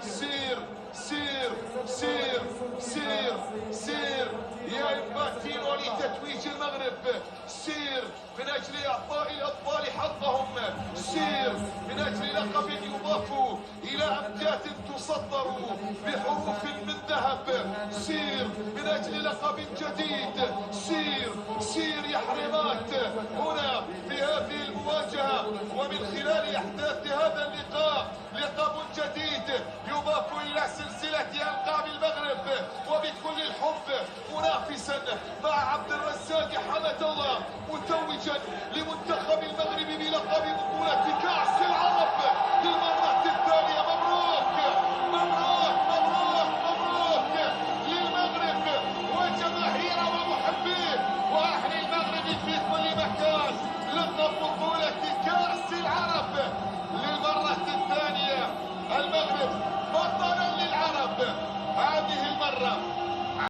سير سير سير سير سير يا انفانتينو لتتويج المغرب، سير من اجل اعطاء الاطفال حقهم، سير من اجل لقب يضاف الى امجاد تصدر بحروف من ذهب، سير من اجل لقب جديد، سير سير يا حريمات هنا في هذه المواجهة ومن خلال احداث هذا اللقاء لقب جديد